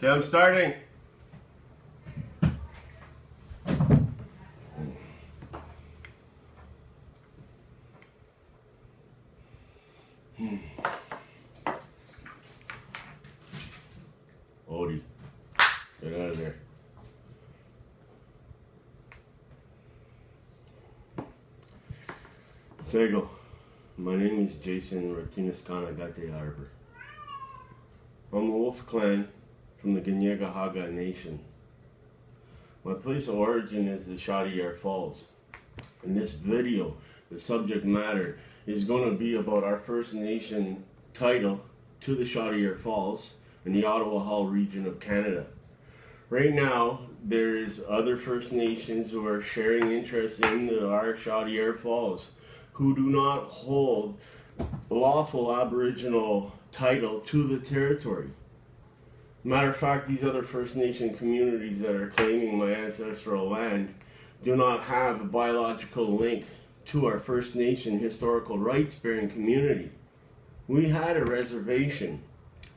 Okay, I'm starting. Odie, get out of there. Sego, my name is Jason Kana Arbour. I'm a Wolf Clan from the Kaniengehaga Nation. My place of origin is the Chaudière Falls. In this video, the subject matter is going to be about our First Nation title to the Chaudière Falls in the Ottawa-Hull region of Canada. Right now, there is other First Nations who are sharing interest in our Chaudière Falls who do not hold lawful Aboriginal title to the territory. Matter of fact, these other First Nation communities that are claiming my ancestral land do not have a biological link to our First Nation historical rights-bearing community. We had a reservation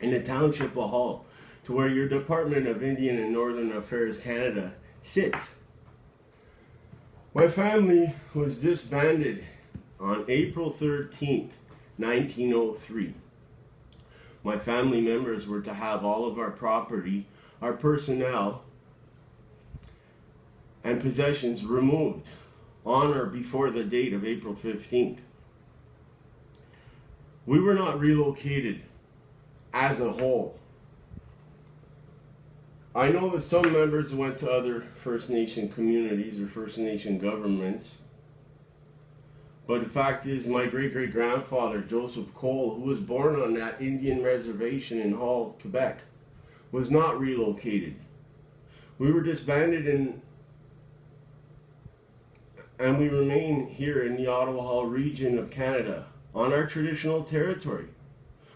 in the township of Hull, to where your Department of Indian and Northern Affairs Canada sits. My family was disbanded on April 13th, 1903. My family members were to have all of our property, our personnel, and possessions removed on or before the date of April 15th. We were not relocated as a whole. I know that some members went to other First Nation communities or First Nation governments, but the fact is my great-great-grandfather, Joseph Cole, who was born on that Indian reservation in Hull, Quebec, was not relocated. We were disbanded and we remain here in the Ottawa-Hull region of Canada on our traditional territory.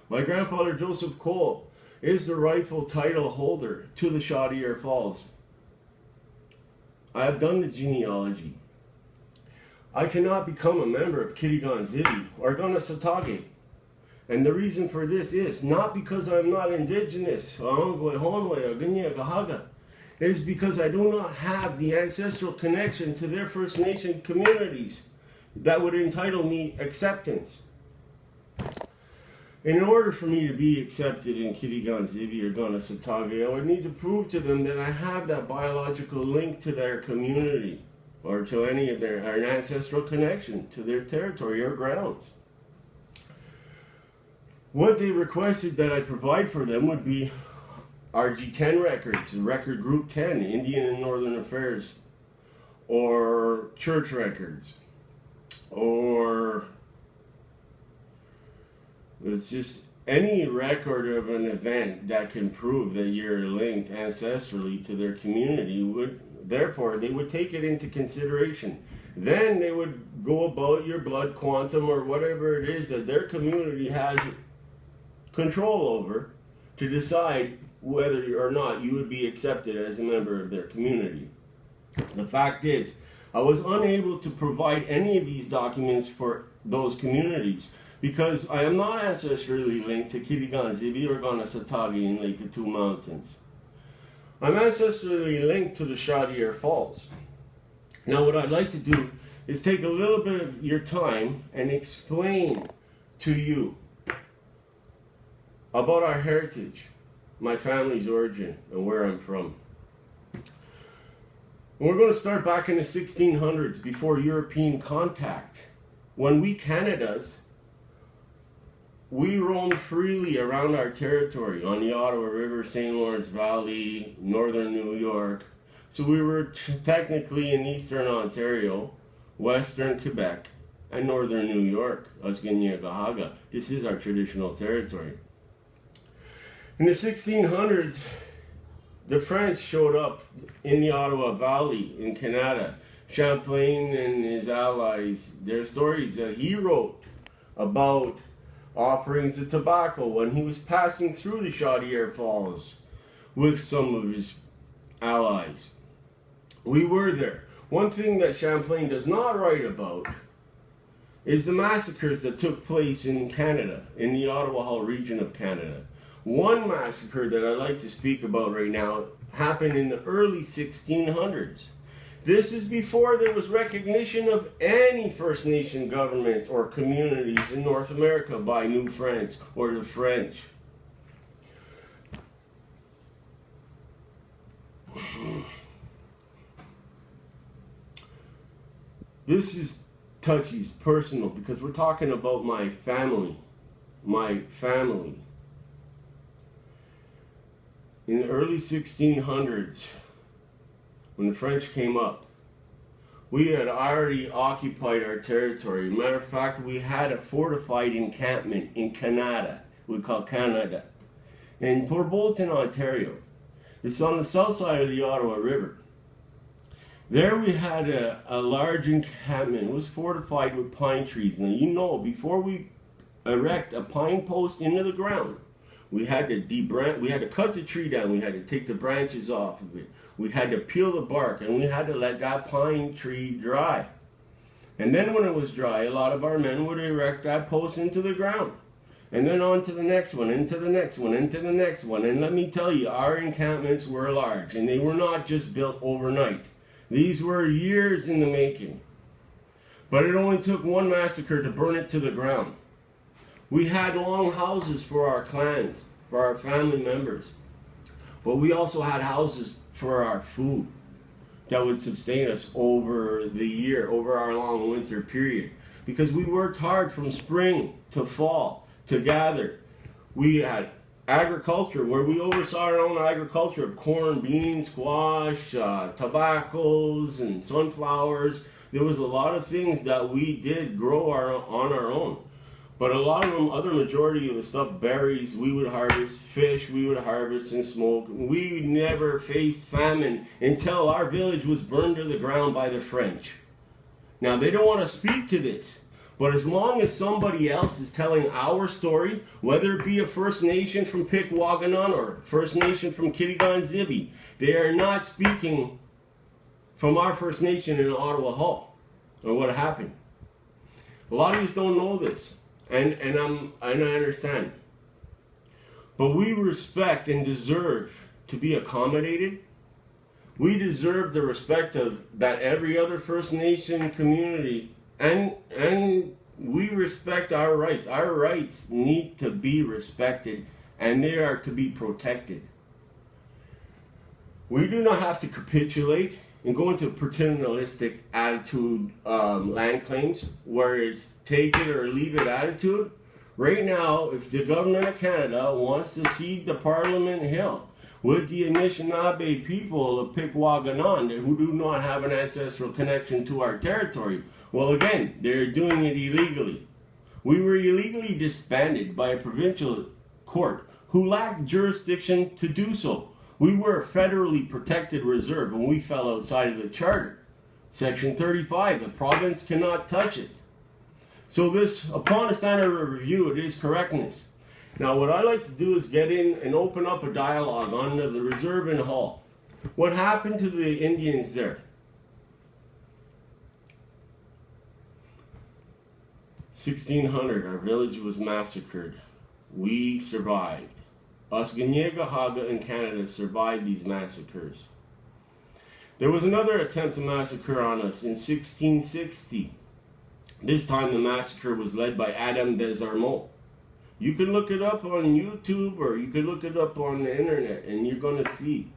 My grandfather, Joseph Cole, is the rightful title holder to the Chaudière Falls. I have done the genealogy. I cannot become a member of Kaniengehaga or Genocide. And the reason for this is not because I'm not Indigenous, it is because I do not have the ancestral connection to their First Nation communities that would entitle me acceptance. In order for me to be accepted in Kaniengehaga or Genocide, I would need to prove to them that I have that biological link to their community or to any of their ancestral connection to their territory or grounds. What they requested that I provide for them would be RG10 records, record group 10, Indian and Northern Affairs, or church records, or it's just any record of an event that can prove that you're linked ancestrally to their community therefore they would take it into consideration. Then they would go about your blood quantum or whatever it is that their community has control over to decide whether or not you would be accepted as a member of their community. The fact is, I was unable to provide any of these documents for those communities because I am not ancestrally linked to Kaniengehaga or Genocide in Lake Two Mountains. I'm ancestrally linked to the Chaudière Falls. Now what I'd like to do is take a little bit of your time and explain to you about our heritage, my family's origin, and where I'm from. We're going to start back in the 1600s, before European contact, when we Canadas, we roamed freely around our territory on the Ottawa River, St. Lawrence Valley, northern New York. So we were technically in eastern Ontario, western Quebec, and northern New York, us Kaniengehaga. This is our traditional territory. In the 1600s, the French showed up in the Ottawa Valley in Canada. Champlain and his allies, their stories that he wrote about offerings of tobacco when he was passing through the Chaudière Falls with some of his allies. We were there. One thing that Champlain does not write about is the massacres that took place in Canada, in the Ottawa-Hull region of Canada. One massacre that I'd like to speak about right now happened in the early 1600s. This is before there was recognition of any First Nation governments or communities in North America by New France or the French. This is touchy, it's personal, because we're talking about my family. My family. In the early 1600s, when the French came up, we had already occupied our territory. Matter of fact, we had a fortified encampment in Canada, we call Canada, in Thorbolton, Ontario. It's on the south side of the Ottawa River. There we had a large encampment. It was fortified with pine trees. Now you know, before we erect a pine post into the ground, we had to cut the tree down. We had to take the branches off of it. We had to peel the bark, and we had to let that pine tree dry. And then when it was dry, a lot of our men would erect that post into the ground. And then on to the next one, into the next one, into the next one. And let me tell you, our encampments were large, and they were not just built overnight. These were years in the making. But it only took one massacre to burn it to the ground. We had long houses for our clans, for our family members. But we also had houses for our food that would sustain us over the year, over our long winter period. Because we worked hard from spring to fall to gather. We had agriculture where we oversaw our own agriculture of corn, beans, squash, tobaccos, and sunflowers. There was a lot of things that we did grow on our own. But a lot of them, other majority of the stuff, berries, we would harvest, fish, we would harvest and smoke. We never faced famine until our village was burned to the ground by the French. Now, they don't want to speak to this, but as long as somebody else is telling our story, whether it be a First Nation from Pikwakanon or First Nation from Kaniengehaga, they are not speaking from our First Nation in Ottawa-Hull or what happened. A lot of you don't know this. And I understand. But we respect and deserve to be accommodated. We deserve the respect of that every other First Nation community, and we respect our rights. Our rights need to be respected, and they are to be protected. We do not have to capitulate and go into a paternalistic attitude land claims, where it's take it or leave it attitude. Right now, if the government of Canada wants to cede the Parliament Hill with the Anishinaabe people of Pikwakanon who do not have an ancestral connection to our territory, well, again, they're doing it illegally. We were illegally disbanded by a provincial court who lacked jurisdiction to do so. We were a federally protected reserve and we fell outside of the charter. Section 35, the province cannot touch it. So this, upon a standard of review, it is correctness. Now what I'd like to do is get in and open up a dialogue on the reserve in Hull. What happened to the Indians there? 1600, our village was massacred. We survived. Us Kaniengehaga in Canada survived these massacres. There was another attempt to massacre on us in 1660. This time the massacre was led by Adam Desarmeaux. You can look it up on YouTube or you can look it up on the internet and you're going to see.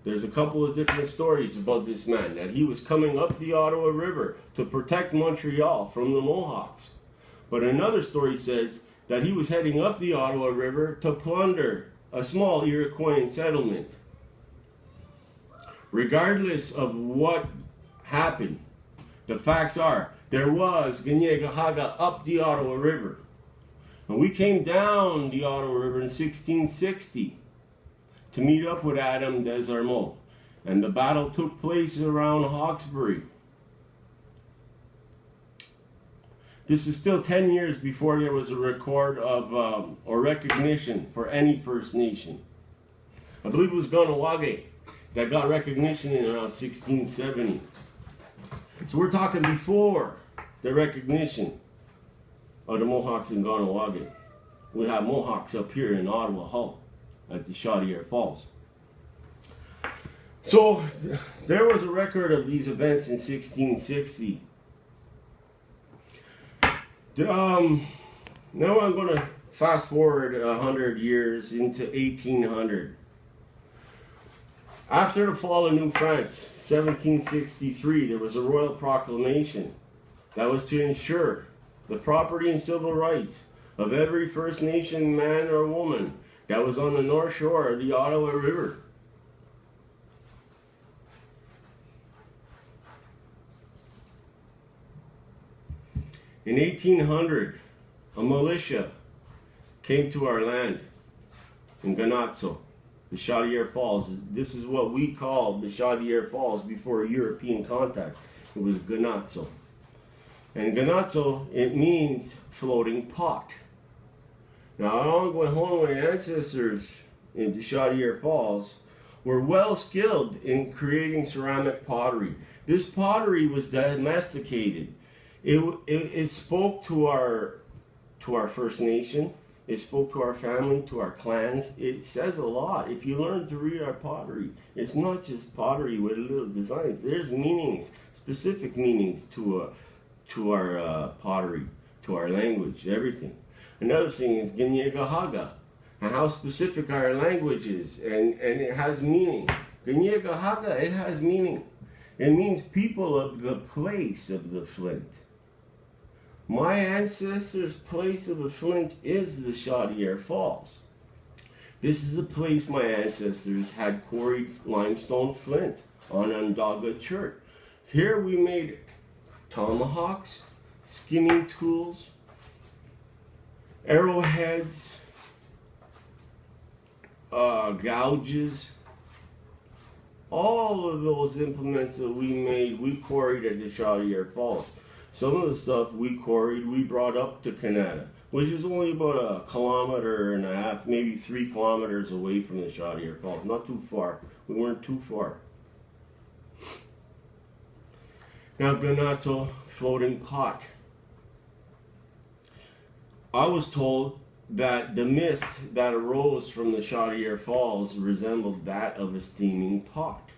There's a couple of different stories about this man, that he was coming up the Ottawa River to protect Montreal from the Mohawks. But another story says that he was heading up the Ottawa River to plunder a small Iroquoian settlement. Regardless of what happened, the facts are, there was Kaniengehaga up the Ottawa River. And we came down the Ottawa River in 1660 to meet up with Adam Desarmeaux. And the battle took place around Hawkesbury. This is still 10 years before there was a record of or recognition for any First Nation. I believe it was Kaniengehaga that got recognition in around 1670. So we're talking before the recognition of the Mohawks in Kaniengehaga. We have Mohawks up here in Ottawa-Hull at the Chaudière Falls. So there was a record of these events in 1660. Now I'm going to fast forward 100 years into 1800. After the fall of New France, 1763, there was a royal proclamation that was to ensure the property and civil rights of every First Nation man or woman that was on the north shore of the Ottawa River. In 1800, a militia came to our land in Genocide, the Chaudière Falls. This is what we called the Chaudière Falls before European contact. It was Genocide. And Genocide, it means floating pot. Now, along with my ancestors in the Chaudière Falls were well skilled in creating ceramic pottery. This pottery was domesticated. It spoke to our First Nation. It spoke to our family, to our clans. It says a lot. If you learn to read our pottery, it's not just pottery with little designs. There's meanings, specific meanings to our pottery, to our language, everything. Another thing is Kaniengehaga, and how specific our language is, and it has meaning. Kaniengehaga, it has meaning. It means people of the place of the flint. My ancestors' place of the flint is the Chaudière Falls. This is the place my ancestors had quarried limestone flint on Onondaga Church. Here we made tomahawks, skinning tools, arrowheads, gouges. All of those implements that we made, we quarried at the Chaudière Falls. Some of the stuff we quarried, we brought up to Kana, which is only about 1.5 kilometers, maybe 3 kilometers away from the Chaudière Falls. Not too far. We weren't too far. Now, Genocide, floating pot. I was told that the mist that arose from the Chaudière Falls resembled that of a steaming pot,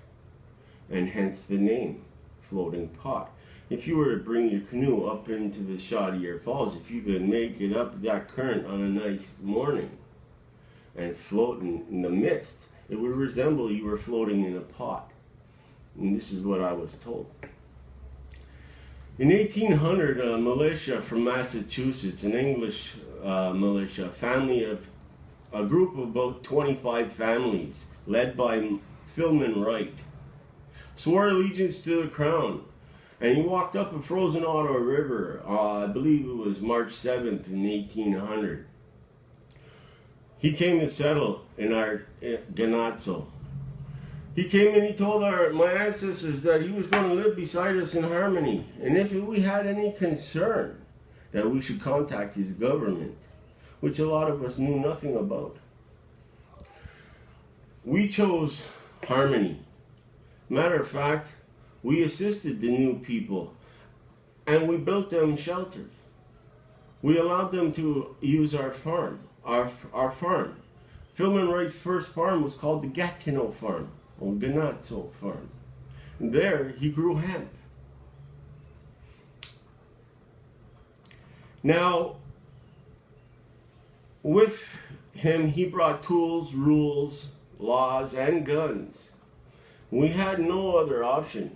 and hence the name, floating pot. If you were to bring your canoe up into the Chaudière Falls, if you could make it up that current on a nice morning and float in the mist, it would resemble you were floating in a pot. And this is what I was told. In 1800, a militia from Massachusetts, an English militia, a group of about 25 families, led by Philman Wright, swore allegiance to the crown. And he walked up a frozen Ottawa River, I believe it was March 7th in 1800. He came to settle in our Genocide. He came and he told my ancestors that he was going to live beside us in harmony. And if we had any concern, that we should contact his government, which a lot of us knew nothing about. We chose harmony. Matter of fact, we assisted the new people, and we built them shelters. We allowed them to use our farm, our farm. Philman Wright's first farm was called the Gatineau Farm, or Genocide Farm. And there, he grew hemp. Now, with him, he brought tools, rules, laws, and guns. We had no other option.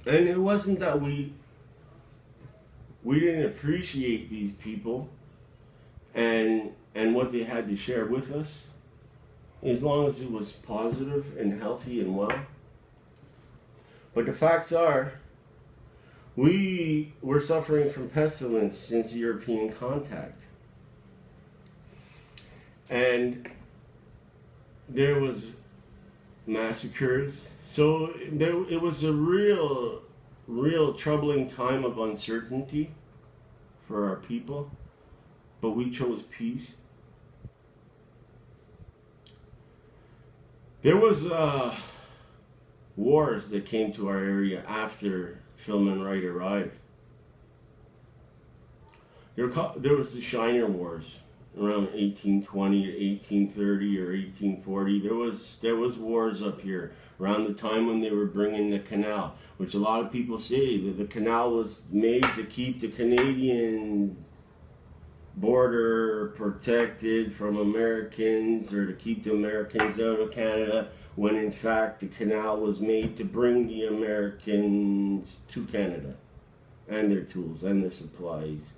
And it wasn't that we didn't appreciate these people and what they had to share with us, as long as it was positive and healthy and well. But the facts are, we were suffering from pestilence since European contact. And there was massacres. So it was a real troubling time of uncertainty for our people, but we chose peace. There was wars that came to our area after Philman Wright arrived. There was the Shiner Wars, around 1820 or 1830 or 1840. There was wars up here around the time when they were bringing the canal, which a lot of people say that the canal was made to keep the Canadian border protected from Americans, or to keep the Americans out of Canada, when in fact the canal was made to bring the Americans to Canada and their tools and their supplies.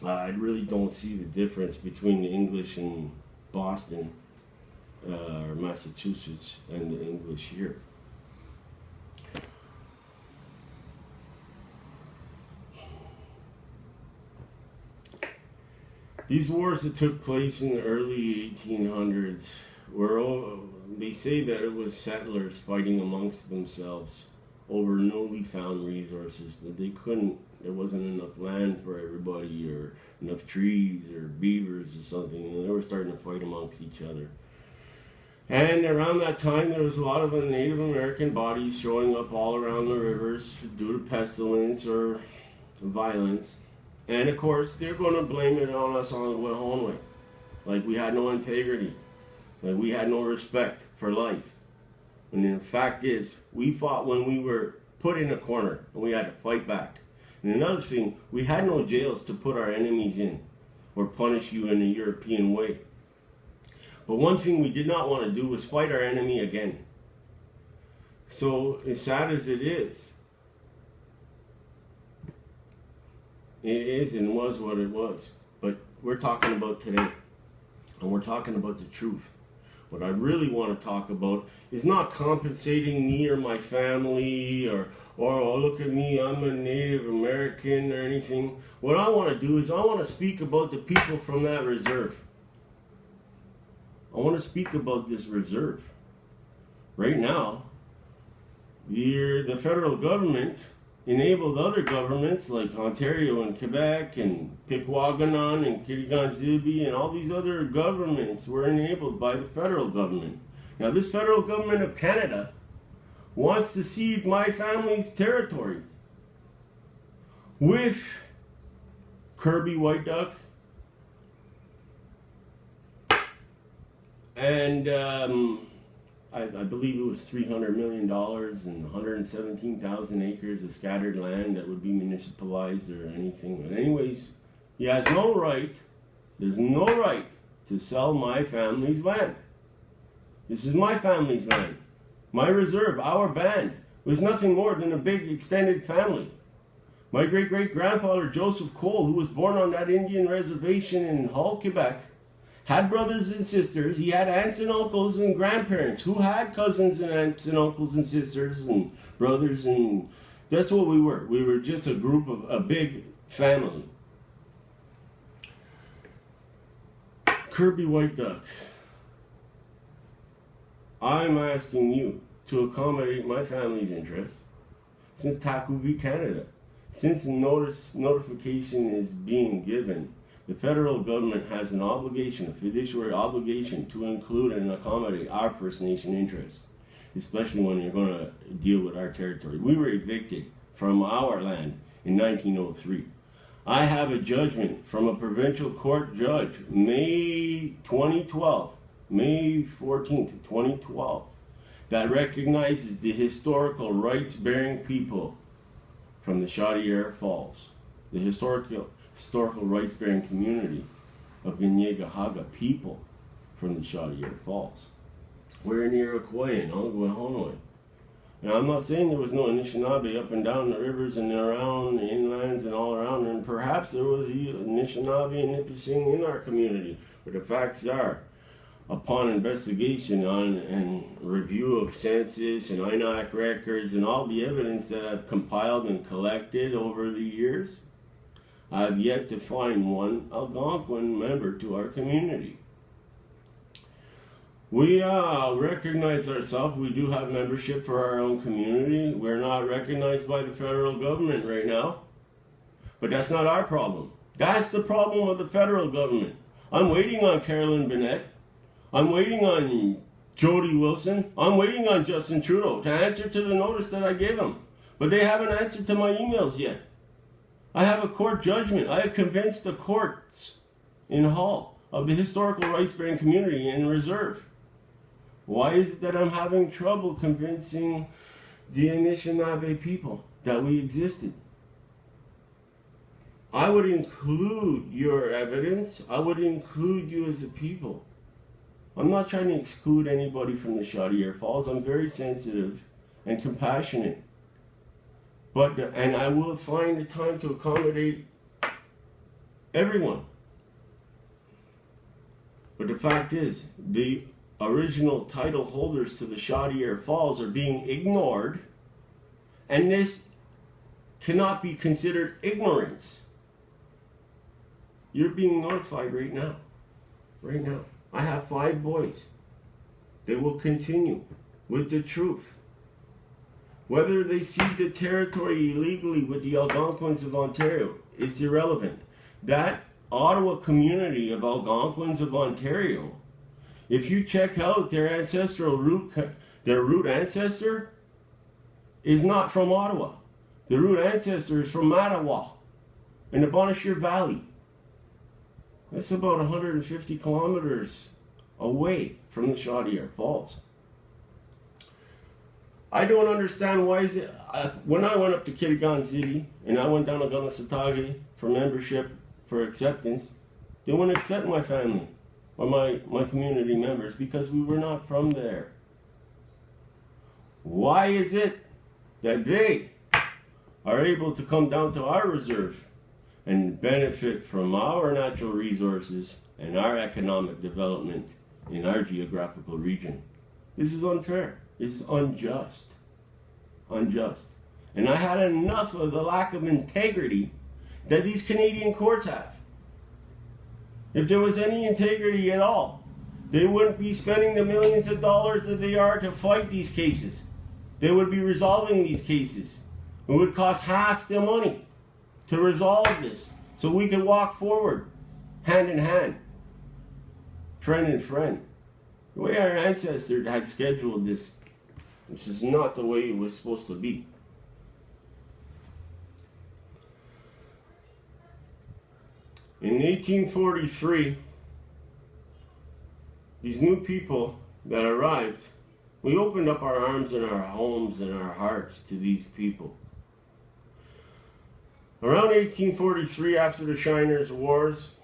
I really don't see the difference between the English in Boston or Massachusetts and the English here. These wars that took place in the early 1800s were, they say that it was settlers fighting amongst themselves over newly found resources, that there wasn't enough land for everybody, or enough trees or beavers or something, and they were starting to fight amongst each other. And around that time, there was a lot of Native American bodies showing up all around the rivers due to pestilence or violence. And of course, they're going to blame it on us on the Ottawa-Hull. Like we had no integrity. Like we had no respect for life. And the fact is, we fought when we were put in a corner, and we had to fight back. And another thing, we had no jails to put our enemies in or punish you in a European way. But one thing we did not want to do was fight our enemy again. So as sad as it is and was what it was. But we're talking about today, and we're talking about the truth. What I really want to talk about is not compensating me or my family, or oh, look at me, I'm a Native American or anything. What I want to do is I want to speak about the people from that reserve. I want to speak about this reserve. Right now, the federal government enabled other governments like Ontario and Quebec and Pikwakanon and Kaniengehaga and all these other governments were enabled by the federal government. Now this federal government of Canada wants to cede my family's territory with Kirby White Duck and I believe it was $300 million and 117,000 acres of scattered land that would be municipalized or anything. But anyways, he has no right, there's no right to sell my family's land. This is my family's land. My reserve, our band, was nothing more than a big extended family. My great-great-grandfather Joseph Cole, who was born on that Indian reservation in Hull, Quebec, had brothers and sisters. He had aunts and uncles and grandparents who had cousins and aunts and uncles and sisters and brothers, and that's what we were. We were just a group of a big family. Kirby White Duck, I'm asking you to accommodate my family's interests since Taku v. Canada. Since the notification is being given, the federal government has an obligation, a fiduciary obligation, to include and accommodate our First Nation interests, especially when you're going to deal with our territory. We were evicted from our land in 1903. I have a judgment from a provincial court judge, May 2012, May 14th, 2012, that recognizes the historical rights-bearing people from the Chaudière Falls, the historical rights-bearing community of Kaniengehaga people from the Chaudière Falls. We're in the Iroquois in Ottawa-Hull. Now, I'm not saying there was no Anishinaabe up and down the rivers and around the inlands and all around, and perhaps there was Anishinaabe and Nipissing in our community, but the facts are, upon investigation on and review of census and INAC records and all the evidence that I've compiled and collected over the years, I've yet to find one Algonquin member to our community. We recognize ourselves. We do have membership for our own community. We're not recognized by the federal government right now. But that's not our problem. That's the problem of the federal government. I'm waiting on Carolyn Bennett. I'm waiting on Jody Wilson. I'm waiting on Justin Trudeau to answer to the notice that I gave them. But they haven't answered to my emails yet. I have a court judgment. I have convinced the courts in Hull of the historical rights-bearing community in reserve? Why is it that I'm having trouble convincing the Anishinaabe people that we existed? I would include your evidence. I would include you as a people. I'm not trying to exclude anybody from the Chaudière Falls. I'm very sensitive and compassionate. And I will find the time to accommodate everyone. But the fact is, the original title holders to the Chaudière Falls are being ignored, and this cannot be considered ignorance. You're being notified right now. Right now. I have 5 boys. They will continue with the truth. Whether they cede the territory illegally with the Algonquins of Ontario, it's irrelevant. That Ottawa community of Algonquins of Ontario, if you check out their ancestral root, their root ancestor is not from Ottawa. The root ancestor is from Mattawa in the Bonnechere Valley. That's about 150 kilometers away from the Chaudière Falls. I don't understand why is it, when I went up to Kitigan City and I went down to Gunasatagi for membership, for acceptance, they wouldn't accept my family or my community members because we were not from there. Why is it that they are able to come down to our reserve and benefit from our natural resources and our economic development in our geographical region? This is unfair. This is unjust. Unjust. And I had enough of the lack of integrity that these Canadian courts have. If there was any integrity at all, they wouldn't be spending the millions of dollars that they are to fight these cases. They would be resolving these cases. It would cost half the money to resolve this so we could walk forward hand in hand, friend in friend. The way our ancestors had scheduled this, which is not the way it was supposed to be. In 1843, these new people that arrived, we opened up our arms and our homes and our hearts to these people. Around 1843, after the Shiners Wars,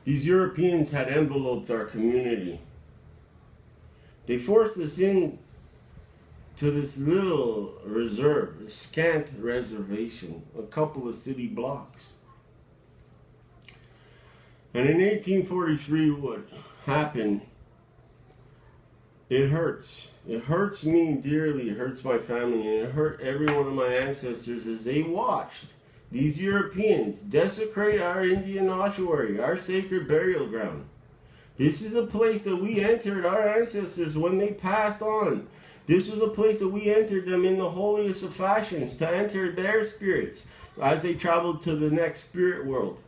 these Europeans had enveloped our community. They forced us in to this little reserve, a scant reservation, a couple of city blocks. And in 1843, what happened, it hurts. It hurts me dearly, it hurts my family, and it hurt every one of my ancestors as they watched these Europeans desecrate our Indian ossuary, our sacred burial ground. This is a place that we entered our ancestors when they passed on. This was a place that we entered them in the holiest of fashions to enter their spirits as they traveled to the next spirit world.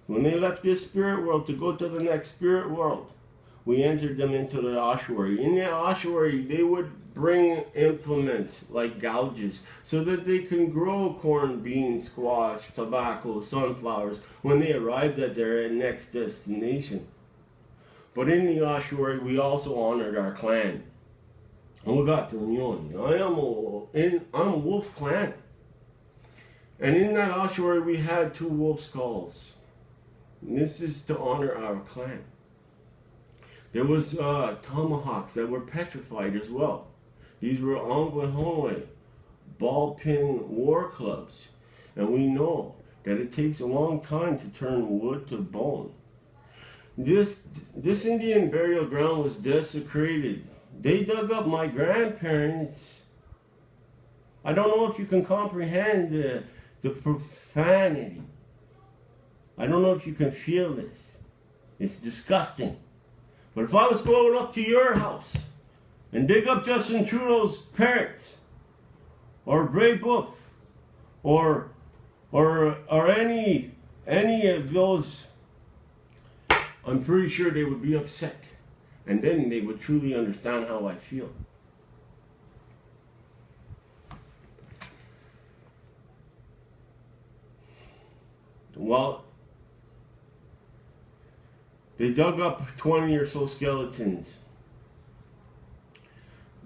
When they left this spirit world to go to the next spirit world, we entered them into the ossuary. In that ossuary, they would bring implements like gouges so that they can grow corn, beans, squash, tobacco, sunflowers when they arrived at their next destination. But in the ossuary, we also honored our clan. I'm a wolf clan. And in that ossuary, we had 2 wolf skulls. And this is to honor our clan. There was tomahawks that were petrified as well. These were Angwahonwe, ball pin war clubs. And we know that it takes a long time to turn wood to bone. This Indian burial ground was desecrated. They dug up my grandparents. I don't know if you can comprehend the profanity. I don't know if you can feel this. It's disgusting. But if I was going up to your house and dig up Justin Trudeau's parents, or Brébeuf, or any of those, I'm pretty sure they would be upset. And then they would truly understand how I feel. Well, They dug up 20 or so skeletons.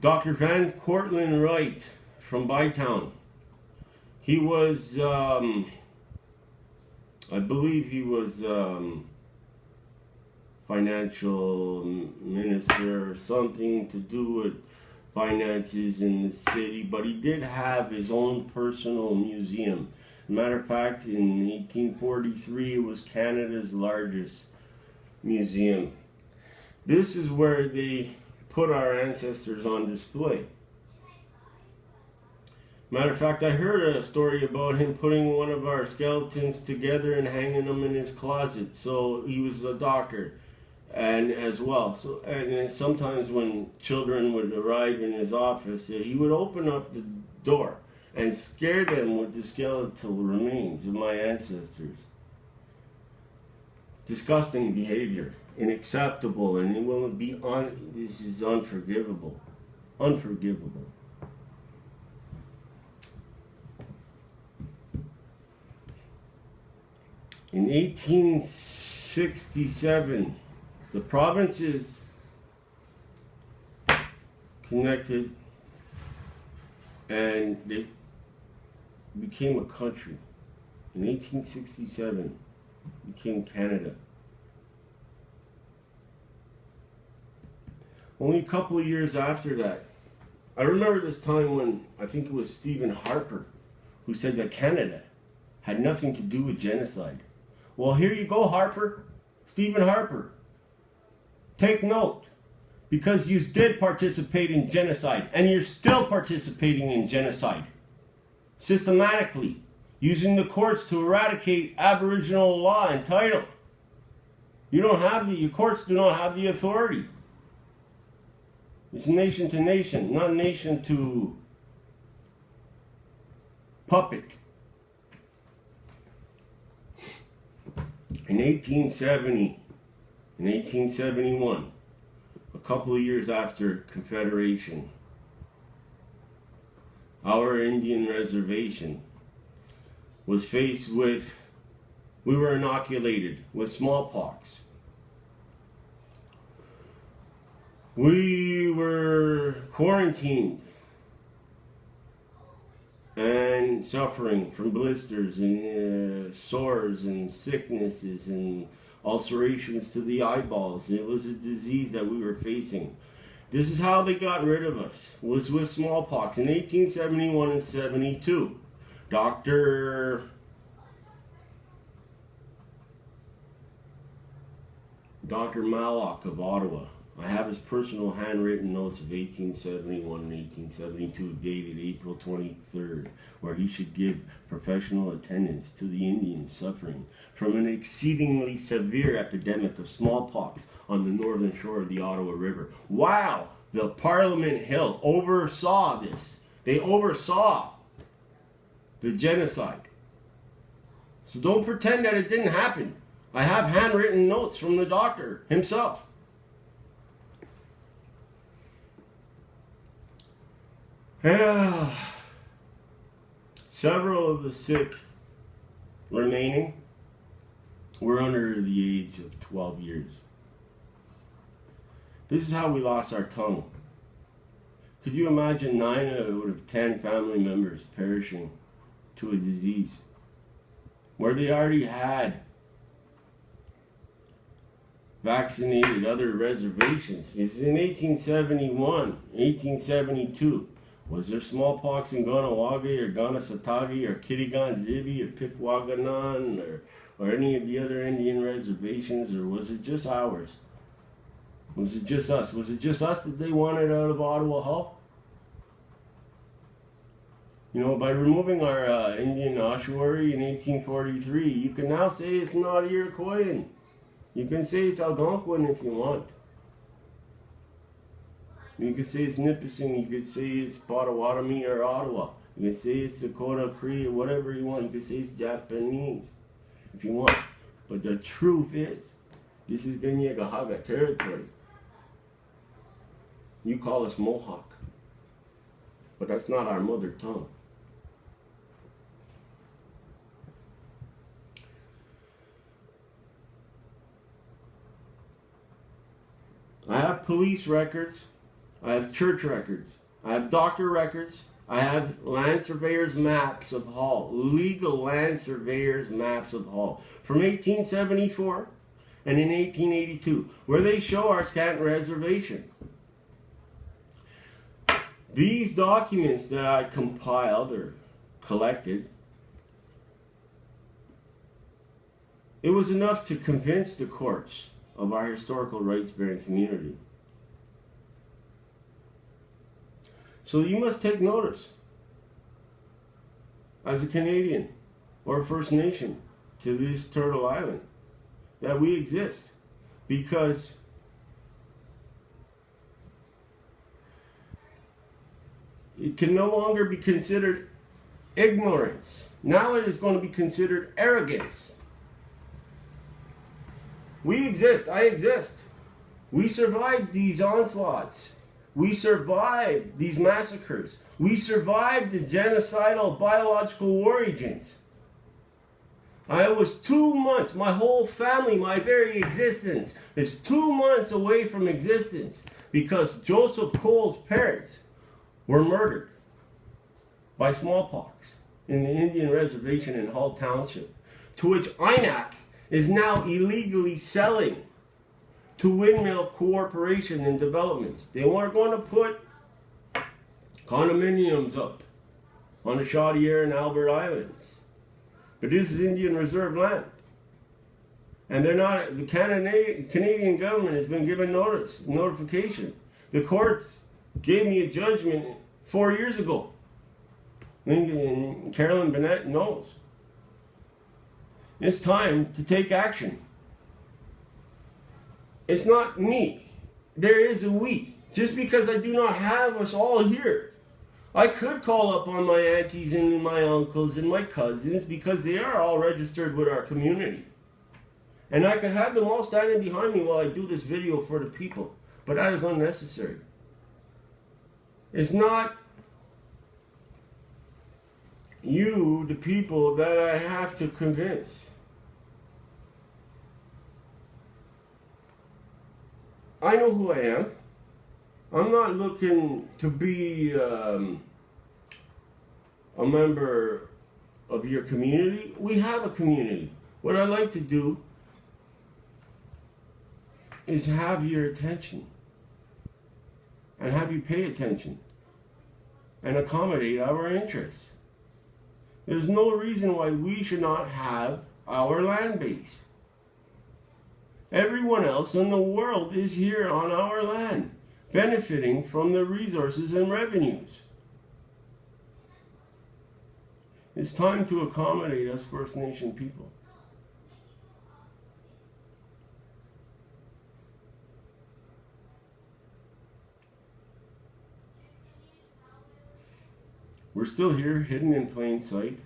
Dr. Van Cortlandt Wright from Bytown. He was, I believe he was financial minister or something to do with finances in the city, but he did have his own personal museum. Matter of fact, in 1843, it was Canada's largest museum. This is where they put our ancestors on display. Matter of fact, I heard a story about him putting one of our skeletons together and hanging them in his closet. So he was a doctor, and as well. So, and then sometimes when children would arrive in his office, he would open up the door and scare them with the skeletal remains of my ancestors. Disgusting behavior, unacceptable, and it will be this is unforgivable. Unforgivable. In 1867, the provinces connected and they became a country. In 1867, became Canada. Only a couple of years after that, I remember this time when I think it was Stephen Harper who said that Canada had nothing to do with genocide. Well, here you go, Harper. Stephen Harper. Take note, because you did participate in genocide, and you're still participating in genocide. Systematically, using the courts to eradicate Aboriginal law and title. You don't have your courts do not have the authority. It's nation to nation, not nation to puppet. In 1870, in 1871, a couple of years after Confederation, our Indian reservation was faced with, we were inoculated with smallpox. We were quarantined and suffering from blisters and sores and sicknesses and ulcerations to the eyeballs. It was a disease that we were facing. This is how they got rid of us, was with smallpox in 1871 and 72. Dr. Mallock of Ottawa. I have his personal handwritten notes of 1871 and 1872 dated April 23rd, where he should give professional attendance to the Indians suffering from an exceedingly severe epidemic of smallpox on the northern shore of the Ottawa River. Wow! The Parliament Hill oversaw this. They oversaw the genocide. So don't pretend that it didn't happen. I have handwritten notes from the doctor himself. Several of the sick remaining were under the age of 12 years. This is how we lost our tongue. Could you imagine 9 out of 10 family members perishing to a disease where they already had vaccinated other reservations? Because in 1871, 1872, was there smallpox in Ganawagi or Ganasatagi or Kitigan-Zibi or Pikwaganon or any of the other Indian reservations, or was it just ours? Was it just us? Was it just us that they wanted out of Ottawa-Hull? You know, by removing our Indian ossuary in 1843, you can now say it's not Iroquoian. You can say it's Algonquin if you want. You could say it's Nipissing, you could say it's Potawatomi or Ottawa. You can say it's Dakota, Cree, or whatever you want. You could say it's Japanese if you want. But the truth is, this is Kaniengehaga territory. You call us Mohawk, but that's not our mother tongue. I have police records. I have church records. I have doctor records. I have land surveyors' maps of Hull, legal land surveyors' maps of Hull from 1874 and in 1882, where they show our Scanton Reservation. These documents that I compiled or collected, it was enough to convince the courts of our historical rights-bearing community. So you must take notice as a Canadian or a First Nation to this Turtle Island that we exist, because it can no longer be considered ignorance. Now it is going to be considered arrogance. We exist. I exist. We survived these onslaughts. We survived these massacres. We survived the genocidal biological war agents. I was 2 months, my whole family, my very existence is 2 months away from existence because Joseph Cole's parents were murdered by smallpox in the Indian Reservation in Hull Township, to which INAC is now illegally selling to Windmill Corporation and Developments. They weren't going to put condominiums up on the Chaudière and Albert Islands. But this is Indian Reserve land. And they're not, the Canadian government has been given notification. The courts gave me a judgment 4 years ago. And Carolyn Bennett knows. It's time to take action. It's not me. There is a we. Just because I do not have us all here. I could call up on my aunties and my uncles and my cousins because they are all registered with our community. And I could have them all standing behind me while I do this video for the people. But that is unnecessary. It's not you, the people, that I have to convince. I know who I am. I'm not looking to be a member of your community. We have a community. What I like to do is have your attention and have you pay attention and accommodate our interests. There's no reason why we should not have our land base. Everyone else in the world is here on our land, benefiting from the resources and revenues. It's time to accommodate us First Nation people. We're still here, hidden in plain sight.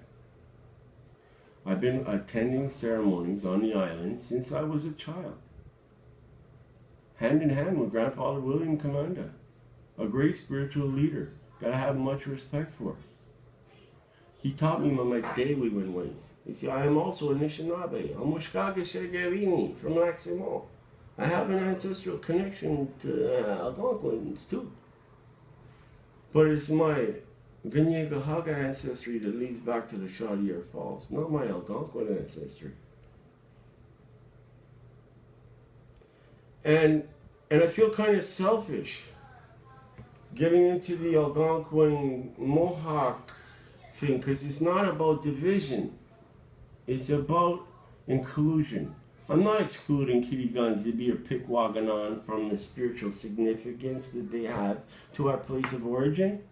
I've been attending ceremonies on the island since I was a child. Hand in hand with Grandfather William Kamanda, a great spiritual leader that I have much respect for. He taught me my daily ways. You see, I am also a Anishinaabe, a Mushkaka Shegerini from Lac-Simon. I have an ancestral connection to Algonquins too. But it's my Kaniengehaga ancestry that leads back to the Chaudière Falls, not my Algonquin ancestry. And I feel kind of selfish getting into the Algonquin Mohawk thing, because it's not about division. It's about inclusion. I'm not excluding Kiriganzibi or Pikwaganon from the spiritual significance that they have to our place of origin.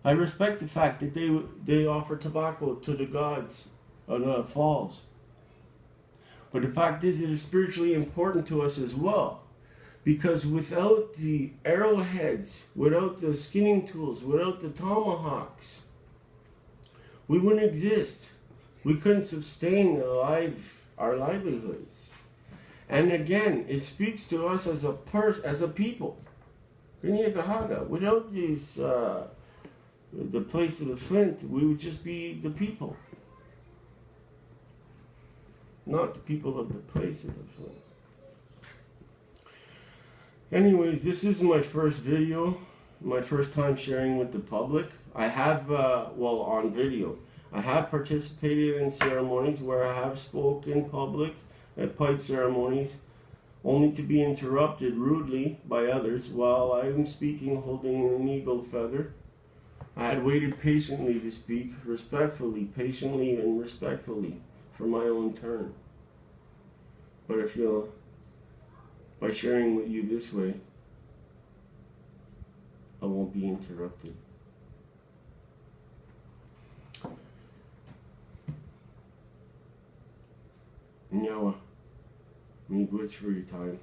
I respect the fact that they offer tobacco to the gods of the falls. But the fact is, it is spiritually important to us as well. Because without the arrowheads, without the skinning tools, without the tomahawks, we wouldn't exist. We couldn't sustain our livelihoods. And again, it speaks to us as a people. Kaniengehaga, without these, the place of the flint, we would just be the people. Not the people of the place of the flint. Anyways, this is my first video, my first time sharing with the public. I have, well, on video, I have participated in ceremonies where I have spoke in public at pipe ceremonies, only to be interrupted rudely by others while I am speaking holding an eagle feather. I had waited patiently to speak, respectfully, patiently, and respectfully for my own turn. But I feel by sharing with you this way, I won't be interrupted. Nyawa, miigwech for your time.